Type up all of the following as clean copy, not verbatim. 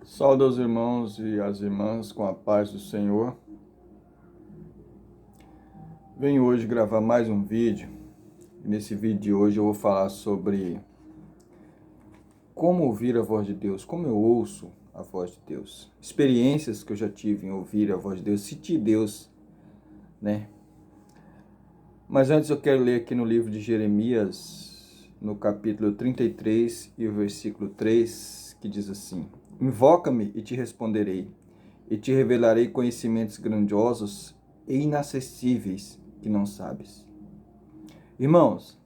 Saúde aos irmãos e às irmãs com a paz do Senhor. Venho hoje gravar mais um vídeo. E nesse vídeo de hoje eu vou falar sobre como ouvir a voz de Deus, como eu ouço a voz de Deus. Experiências que eu já tive em ouvir a voz de Deus, sentir Deus, né? Mas antes eu quero ler aqui no livro de Jeremias, no capítulo 33 e o versículo 3, que diz assim: Invoca-me e te responderei, e te revelarei conhecimentos grandiosos e inacessíveis que não sabes. Irmãos,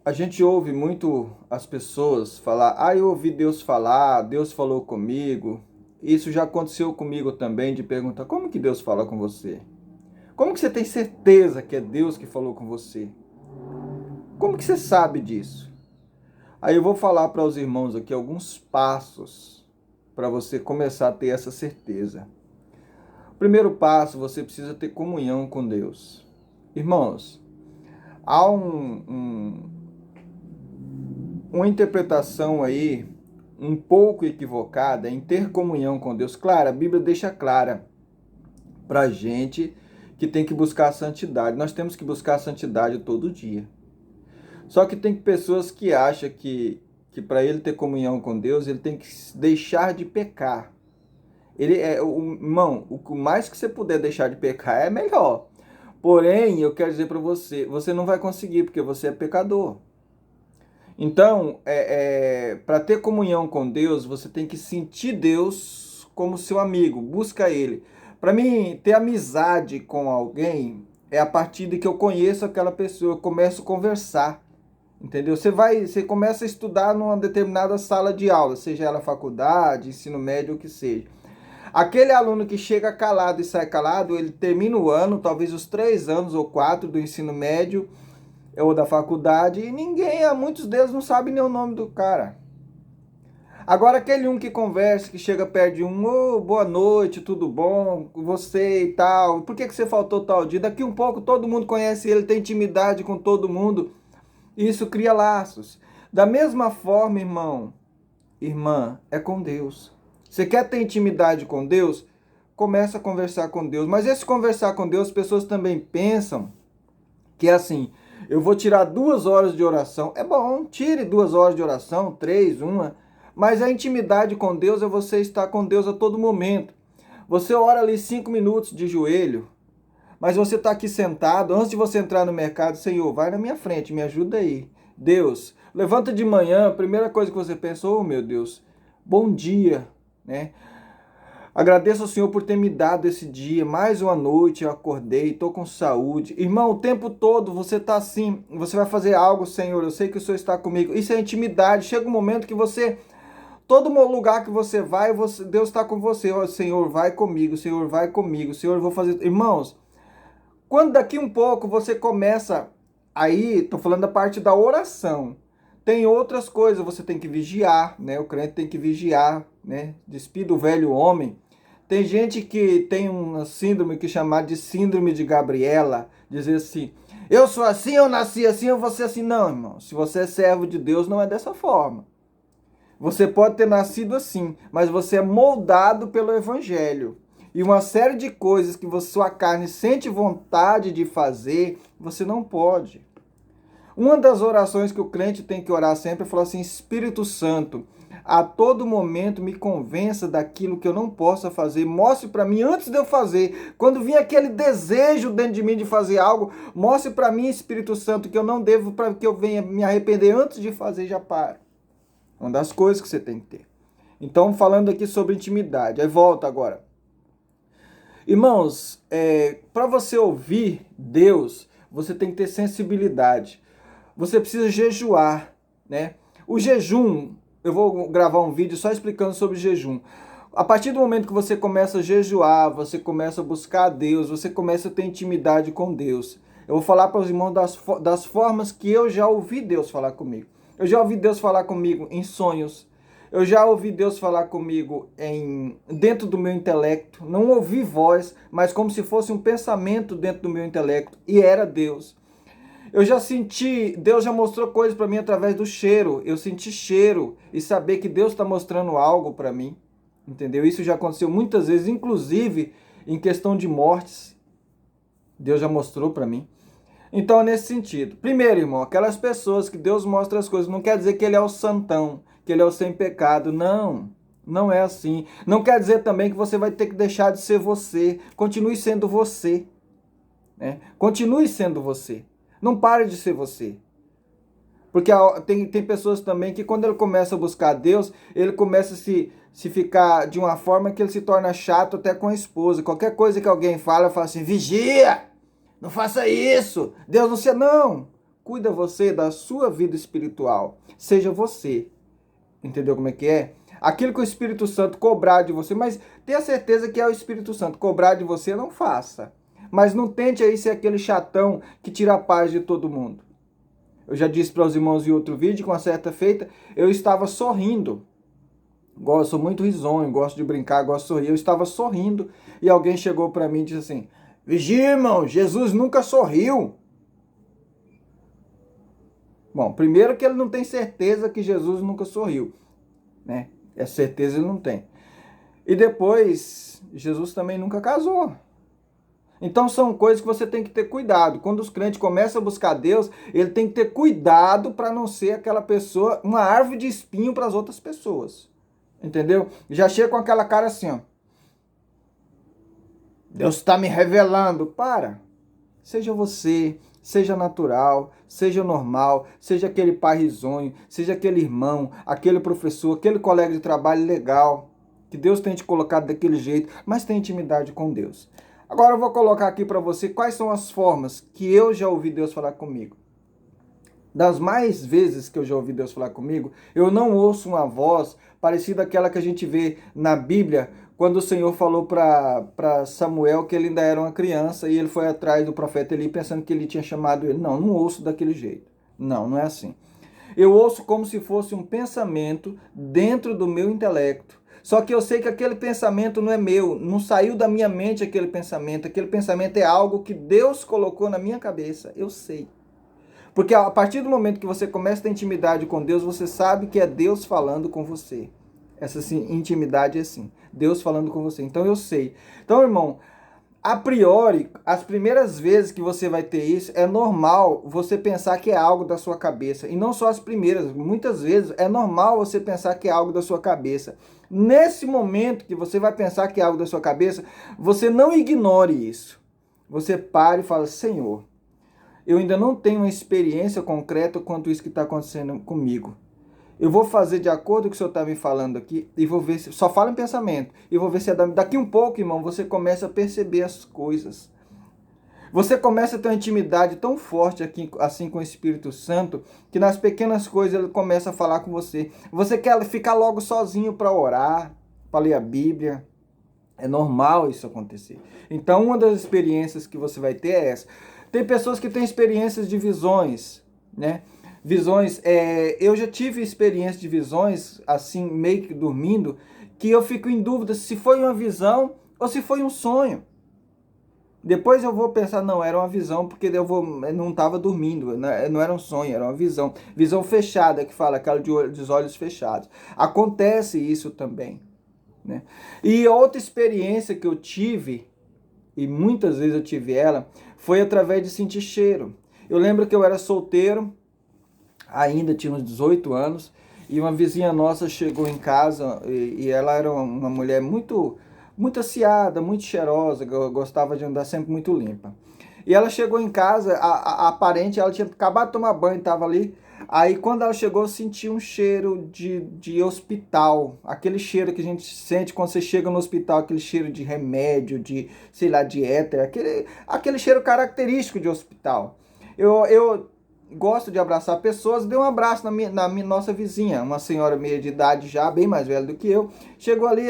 a gente ouve muito as pessoas falar, eu ouvi Deus falar, Deus falou comigo. Isso já aconteceu comigo também, de perguntar, como que Deus fala com você? Como que você tem certeza que é Deus que falou com você? Como que você sabe disso? Aí eu vou falar para os irmãos aqui alguns passos para você começar a ter essa certeza. O primeiro passo, você precisa ter comunhão com Deus. Irmãos, há uma interpretação aí um pouco equivocada em ter comunhão com Deus. Claro, a Bíblia deixa clara para a gente que tem que buscar a santidade. Nós temos que buscar a santidade todo dia. Só que tem pessoas que acham que para ele ter comunhão com Deus, ele tem que deixar de pecar. Irmão, o mais que você puder deixar de pecar é melhor. Porém, eu quero dizer para você, você não vai conseguir porque você é pecador. Então, para ter comunhão com Deus, você tem que sentir Deus como seu amigo, busca Ele. Para mim, ter amizade com alguém é a partir de que eu conheço aquela pessoa, eu começo a conversar, entendeu? Você começa a estudar numa determinada sala de aula, seja ela faculdade, ensino médio, o que seja. Aquele aluno que chega calado e sai calado, ele termina o ano, talvez os 3 anos ou 4 do ensino médio, ou da faculdade, e muitos deles não sabem nem o nome do cara. Agora aquele um que conversa, que chega perto de boa noite, tudo bom, você e tal, por que você faltou tal dia? Daqui um pouco todo mundo conhece ele, tem intimidade com todo mundo, e isso cria laços. Da mesma forma, irmão, irmã, é com Deus. Você quer ter intimidade com Deus? Começa a conversar com Deus. Mas esse conversar com Deus, as pessoas também pensam que é assim, eu vou tirar 2 horas de oração. É bom, tire 2 horas de oração, 3, uma. Mas a intimidade com Deus é você estar com Deus a todo momento. Você ora ali 5 minutos de joelho, mas você está aqui sentado, antes de você entrar no mercado, Senhor, vai na minha frente, me ajuda aí. Deus, levanta de manhã, a primeira coisa que você pensa, meu Deus, bom dia, né? Agradeço ao Senhor por ter me dado esse dia, mais uma noite, eu acordei, estou com saúde. Irmão, o tempo todo você está assim, você vai fazer algo, Senhor, eu sei que o Senhor está comigo. Isso é intimidade, chega um momento que você, todo lugar que você vai, Deus está com você. Ó, Senhor, vai comigo, Senhor, vai comigo, Senhor, eu vou fazer... Irmãos, quando daqui um pouco você começa, aí, estou falando da parte da oração, tem outras coisas, você tem que vigiar, né? O crente tem que vigiar, né? Despida o velho homem. Tem gente que tem uma síndrome que é chamada de síndrome de Gabriela, dizer assim, eu sou assim, eu nasci assim, eu vou ser assim. Não, irmão, se você é servo de Deus, não é dessa forma. Você pode ter nascido assim, mas você é moldado pelo Evangelho. E uma série de coisas que sua carne sente vontade de fazer, você não pode. Uma das orações que o crente tem que orar sempre é falar assim, Espírito Santo, a todo momento me convença daquilo que eu não possa fazer, mostre para mim antes de eu fazer. Quando vir aquele desejo dentro de mim de fazer algo, mostre para mim, Espírito Santo, que eu não devo, para que eu venha me arrepender antes de fazer, já para. Uma das coisas que você tem que ter. Então, falando aqui sobre intimidade, aí volta agora. Irmãos, para você ouvir Deus, você tem que ter sensibilidade. Você precisa jejuar, né? O jejum, eu vou gravar um vídeo só explicando sobre jejum. A partir do momento que você começa a jejuar, você começa a buscar a Deus, você começa a ter intimidade com Deus. Eu vou falar para os irmãos das formas que eu já ouvi Deus falar comigo. Eu já ouvi Deus falar comigo em sonhos. Eu já ouvi Deus falar comigo dentro do meu intelecto. Não ouvi voz, mas como se fosse um pensamento dentro do meu intelecto. E era Deus. Eu já senti, Deus já mostrou coisas para mim através do cheiro. Eu senti cheiro e saber que Deus está mostrando algo para mim. Entendeu? Isso já aconteceu muitas vezes, inclusive em questão de mortes. Deus já mostrou para mim. Então, nesse sentido. Primeiro, irmão, aquelas pessoas que Deus mostra as coisas, não quer dizer que ele é o santão, que ele é o sem pecado. Não, não é assim. Não quer dizer também que você vai ter que deixar de ser você. Continue sendo você. Né? Continue sendo você. Não pare de ser você. Porque tem pessoas também que quando ele começa a buscar Deus, ele começa a se ficar de uma forma que ele se torna chato até com a esposa. Qualquer coisa que alguém fala, fala assim, vigia, não faça isso, Deus não sei. Não, cuida você da sua vida espiritual. Seja você. Entendeu como é que é? Aquilo que o Espírito Santo cobrar de você, mas tenha certeza que é o Espírito Santo. Cobrar de você, não faça. Mas não tente aí ser aquele chatão que tira a paz de todo mundo. Eu já disse para os irmãos em outro vídeo, com uma certa feita, eu estava sorrindo. Eu sou muito risonho, gosto de brincar, gosto de sorrir. Eu estava sorrindo e alguém chegou para mim e disse assim, vigia, irmão, Jesus nunca sorriu. Bom, primeiro que ele não tem certeza que Jesus nunca sorriu. Né? Essa certeza ele não tem. E depois, Jesus também nunca casou. Então são coisas que você tem que ter cuidado. Quando os crentes começam a buscar Deus, ele tem que ter cuidado para não ser aquela pessoa, uma árvore de espinho para as outras pessoas. Entendeu? Já chega com aquela cara assim, ó. Deus está me revelando. Para. Seja você, seja natural, seja normal, seja aquele pai risonho, seja aquele irmão, aquele professor, aquele colega de trabalho legal, que Deus tem te colocado daquele jeito, mas tem intimidade com Deus. Agora eu vou colocar aqui para você quais são as formas que eu já ouvi Deus falar comigo. Das mais vezes que eu já ouvi Deus falar comigo, eu não ouço uma voz parecida àquela que a gente vê na Bíblia, quando o Senhor falou para Samuel que ele ainda era uma criança e ele foi atrás do profeta Eli pensando que ele tinha chamado ele. Não, não ouço daquele jeito. Não, não é assim. Eu ouço como se fosse um pensamento dentro do meu intelecto. Só que eu sei que aquele pensamento não é meu, não saiu da minha mente aquele pensamento é algo que Deus colocou na minha cabeça, eu sei. Porque a partir do momento que você começa a ter intimidade com Deus, você sabe que é Deus falando com você. Essa intimidade é assim, Deus falando com você. Então eu sei. Então, irmão, a priori, as primeiras vezes que você vai ter isso, é normal você pensar que é algo da sua cabeça. E não só as primeiras, muitas vezes é normal você pensar que é algo da sua cabeça. Nesse momento que você vai pensar que é algo da sua cabeça, você não ignore isso. Você para e fala, Senhor, eu ainda não tenho uma experiência concreta quanto isso que está acontecendo comigo. Eu vou fazer de acordo com o que o Senhor está me falando aqui e vou ver se... Só fala em pensamento. E vou ver se é daqui um pouco, irmão, você começa a perceber as coisas. Você começa a ter uma intimidade tão forte aqui, assim com o Espírito Santo, que nas pequenas coisas ele começa a falar com você. Você quer ficar logo sozinho para orar, para ler a Bíblia. É normal isso acontecer. Então, uma das experiências que você vai ter é essa. Tem pessoas que têm experiências de visões, né? Visões, eu já tive experiência de visões, assim, meio que dormindo, que eu fico em dúvida se foi uma visão ou se foi um sonho. Depois eu vou pensar, não, era uma visão, porque eu não estava dormindo, não era um sonho, era uma visão. Visão fechada, que fala, aquela dos olhos fechados. Acontece isso também, né? E outra experiência que eu tive, e muitas vezes eu tive ela, foi através de sentir cheiro. Eu lembro que eu era solteiro, ainda tinha uns 18 anos, e uma vizinha nossa chegou em casa, e ela era uma mulher muito aciada, muito cheirosa, gostava de andar sempre muito limpa. E ela chegou em casa, a parente, ela tinha acabado de tomar banho, estava ali. Aí quando ela chegou, eu senti um cheiro de hospital, aquele cheiro que a gente sente quando você chega no hospital, aquele cheiro de remédio, de, sei lá, de éter, aquele cheiro característico de hospital. Eu gosto de abraçar pessoas, dei um abraço na nossa vizinha, uma senhora meia de idade já, bem mais velha do que eu, chegou ali,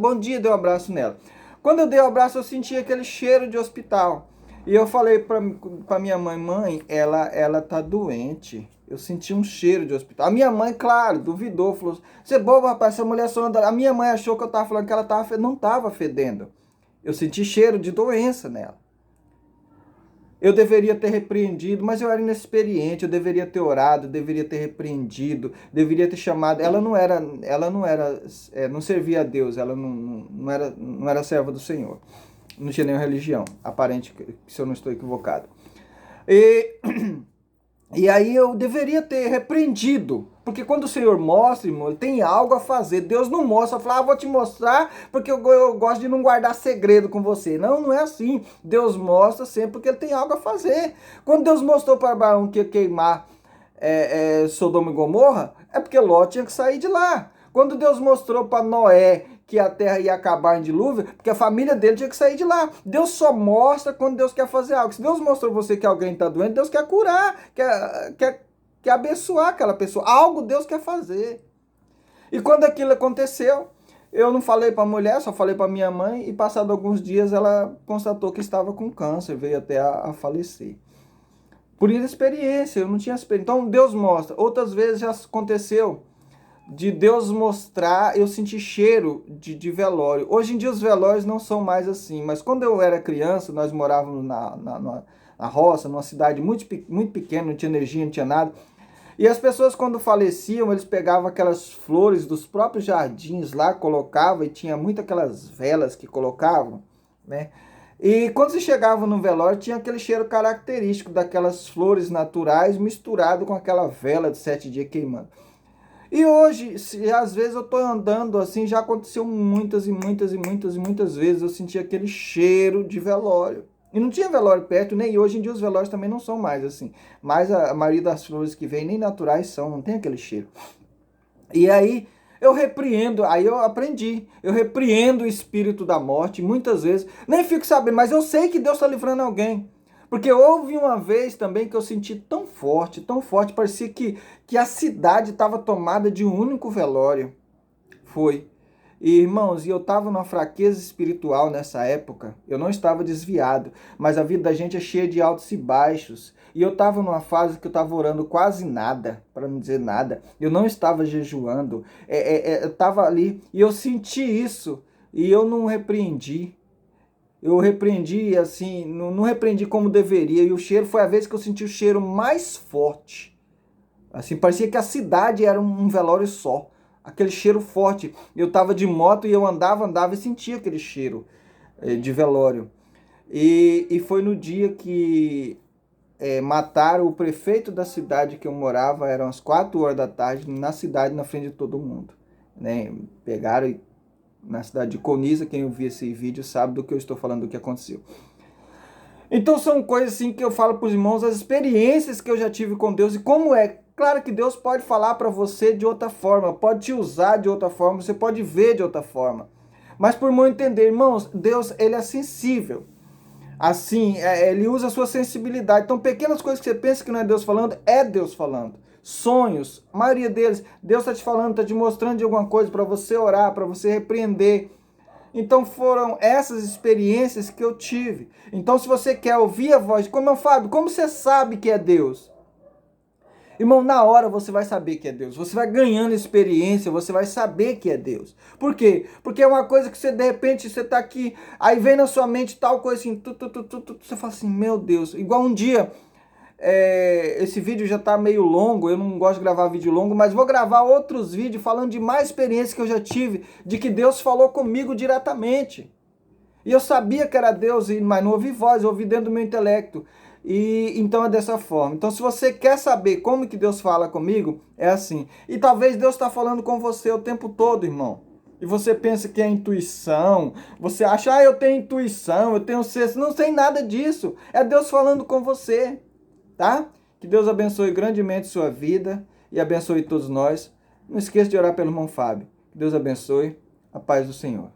bom dia, dei um abraço nela. Quando eu dei o abraço, eu senti aquele cheiro de hospital. E eu falei pra minha mãe, ela tá doente. Eu senti um cheiro de hospital. A minha mãe, claro, duvidou, falou, você é bobo, rapaz, essa mulher só anda... A minha mãe achou que eu tava falando que ela não tava fedendo. Eu senti cheiro de doença nela. Eu deveria ter repreendido, mas eu era inexperiente, eu deveria ter orado, eu deveria ter repreendido, deveria ter chamado. Não servia a Deus, ela não era serva do Senhor. Não tinha nenhuma religião, aparente, se eu não estou equivocado. E, e aí eu deveria ter repreendido, porque quando o Senhor mostra, irmão, ele tem algo a fazer. Deus não mostra, fala, vou te mostrar porque eu gosto de não guardar segredo com você. Não, não é assim. Deus mostra sempre porque ele tem algo a fazer. Quando Deus mostrou para Abraão que ia queimar Sodoma e Gomorra, é porque Ló tinha que sair de lá. Quando Deus mostrou para Noé que a terra ia acabar em dilúvio, porque a família dele tinha que sair de lá. Deus só mostra quando Deus quer fazer algo. Se Deus mostrou você que alguém está doente, Deus quer curar, quer abençoar aquela pessoa. Algo Deus quer fazer. E quando aquilo aconteceu, eu não falei para a mulher, só falei para minha mãe, e passado alguns dias ela constatou que estava com câncer, veio até a falecer. Por inexperiência, eu não tinha experiência. Então Deus mostra. Outras vezes já aconteceu de Deus mostrar, eu senti cheiro de velório. Hoje em dia os velórios não são mais assim, mas quando eu era criança, nós morávamos na roça, numa cidade muito pequena, não tinha energia, não tinha nada. E as pessoas quando faleciam, eles pegavam aquelas flores dos próprios jardins lá, colocavam, e tinha muito aquelas velas que colocavam, né? E quando se chegava no velório, tinha aquele cheiro característico daquelas flores naturais misturado com aquela vela de 7 dias queimando. E hoje, às vezes eu tô andando assim, já aconteceu muitas vezes, eu senti aquele cheiro de velório. E não tinha velório perto, nem hoje em dia os velórios também não são mais assim. Mas a maioria das flores que vem nem naturais são, não tem aquele cheiro. E aí eu repreendo, aí eu aprendi, eu repreendo o espírito da morte muitas vezes, nem fico sabendo, mas eu sei que Deus está livrando alguém. Porque houve uma vez também que eu senti tão forte, parecia que a cidade estava tomada de um único velório. Foi. E, irmãos, eu estava numa fraqueza espiritual nessa época, eu não estava desviado, mas a vida da gente é cheia de altos e baixos. E eu estava numa fase que eu estava orando quase nada, para não dizer nada. Eu não estava jejuando, eu estava ali e eu senti isso e eu não repreendi. Eu repreendi assim, não repreendi como deveria. E o cheiro foi a vez que eu senti o cheiro mais forte. Assim, parecia que a cidade era um velório só. Aquele cheiro forte. Eu estava de moto e eu andava e sentia aquele cheiro de velório. E foi no dia que mataram o prefeito da cidade que eu morava, eram as 4 horas da tarde, na cidade, na frente de todo mundo. Né? Pegaram e na cidade de Coniza, quem viu esse vídeo sabe do que eu estou falando, do que aconteceu. Então são coisas assim que eu falo para os irmãos, as experiências que eu já tive com Deus e como é. Claro que Deus pode falar para você de outra forma, pode te usar de outra forma, você pode ver de outra forma. Mas por meu entender, irmãos, Deus, ele é sensível. Assim, ele usa a sua sensibilidade. Então pequenas coisas que você pensa que não é Deus falando, é Deus falando. Sonhos, a maioria deles, Deus está te falando, está te mostrando de alguma coisa para você orar, para você repreender. Então foram essas experiências que eu tive. Então se você quer ouvir a voz, como Fábio, como você sabe que é Deus? Irmão, na hora você vai saber que é Deus. Você vai ganhando experiência, você vai saber que é Deus. Por quê? Porque é uma coisa que você, de repente, você tá aqui, aí vem na sua mente tal coisa assim, você fala assim, meu Deus. Igual um dia, esse vídeo já tá meio longo, eu não gosto de gravar vídeo longo, mas vou gravar outros vídeos falando de mais experiências que eu já tive, de que Deus falou comigo diretamente. E eu sabia que era Deus, mas não ouvi voz, eu ouvi dentro do meu intelecto. E então é dessa forma. Então se você quer saber como que Deus fala comigo, é assim. E talvez Deus está falando com você o tempo todo, irmão. E você pensa que é intuição, você acha, eu tenho intuição, eu tenho sexto, não sei nada disso. É Deus falando com você, tá? Que Deus abençoe grandemente sua vida e abençoe todos nós. Não esqueça de orar pelo irmão Fábio. Que Deus abençoe. A paz do Senhor.